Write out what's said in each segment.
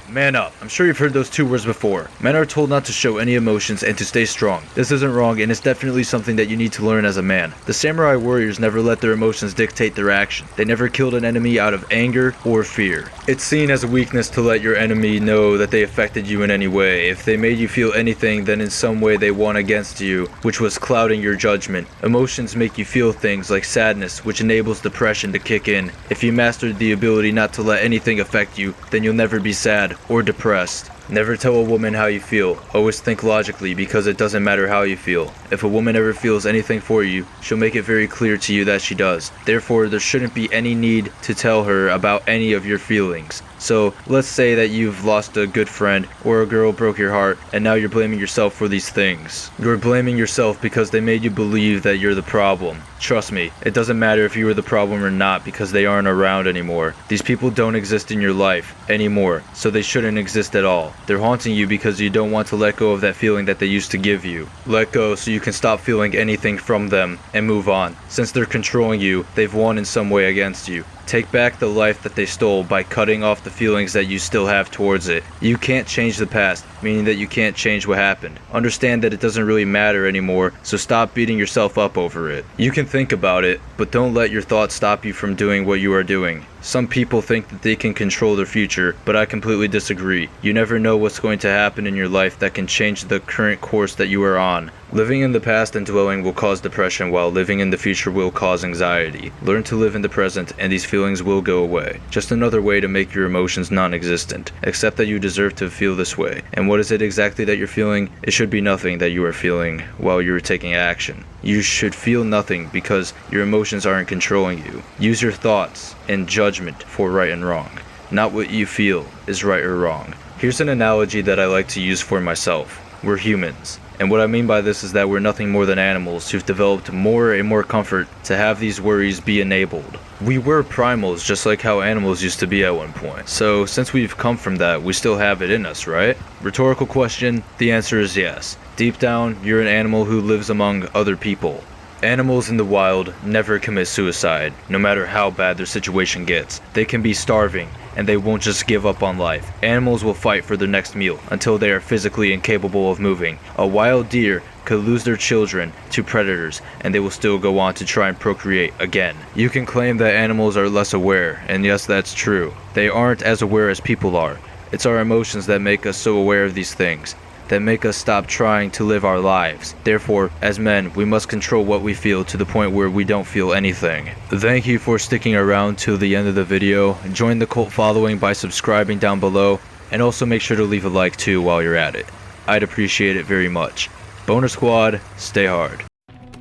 Man up. I'm sure you've heard those two words before. Men are told not to show any emotions and to stay strong. This isn't wrong, and it's definitely something that you need to learn as a man. The samurai warriors never let their emotions dictate their action. They never killed an enemy out of anger or fear. It's seen as a weakness to let your enemy know that they affected you in any way. If they made you feel anything, then in some way they won against you, which was clouding your judgment. Emotions make you feel things like sadness, which enables depression to kick in. If you mastered the ability not to let anything affect you, then you'll never be sad or depressed. Never tell a woman how you feel. Always think logically, because it doesn't matter how you feel. If a woman ever feels anything for you, she'll make it very clear to you that she does. Therefore, there shouldn't be any need to tell her about any of your feelings. So, let's say that you've lost a good friend, or a girl broke your heart, and now you're blaming yourself for these things. You're blaming yourself because they made you believe that you're the problem. Trust me, it doesn't matter if you were the problem or not, because they aren't around anymore. These people don't exist in your life anymore, so they shouldn't exist at all. They're haunting you because you don't want to let go of that feeling that they used to give you. Let go so you can stop feeling anything from them and move on. Since they're controlling you, they've won in some way against you. Take back the life that they stole by cutting off the feelings that you still have towards it. You can't change the past, meaning that you can't change what happened. Understand that it doesn't really matter anymore, so stop beating yourself up over it. You can think about it, but don't let your thoughts stop you from doing what you are doing. Some people think that they can control their future, but I completely disagree. You never know what's going to happen in your life that can change the current course that you are on. Living in the past and dwelling will cause depression, while living in the future will cause anxiety. Learn to live in the present, and these feelings will go away. Just another way to make your emotions non-existent. Accept that you deserve to feel this way. And what is it exactly that you're feeling? It should be nothing that you are feeling while you're taking action. You should feel nothing because your emotions aren't controlling you. Use your thoughts and judgment for right and wrong. Not what you feel is right or wrong. Here's an analogy that I like to use for myself. We're humans. And what I mean by this is that we're nothing more than animals who've developed more and more comfort to have these worries be enabled. We were primals, just like how animals used to be at one point. So since we've come from that, we still have it in us, right? Rhetorical question, the answer is yes. Deep down, you're an animal who lives among other people. Animals in the wild never commit suicide, no matter how bad their situation gets. They can be starving, and they won't just give up on life. Animals will fight for their next meal until they are physically incapable of moving. A wild deer could lose their children to predators, and they will still go on to try and procreate again. You can claim that animals are less aware, and yes, that's true. They aren't as aware as people are. It's our emotions that make us so aware of these things, that make us stop trying to live our lives. Therefore, as men, we must control what we feel to the point where we don't feel anything. Thank you for sticking around till the end of the video. Join the cult following by subscribing down below, and also make sure to leave a like too while you're at it. I'd appreciate it very much. Boner Squad, stay hard.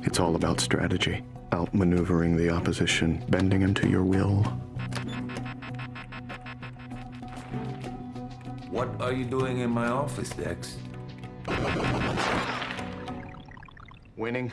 It's all about strategy. Outmaneuvering the opposition, bending him to your will. What are you doing in my office, Dex? Winning.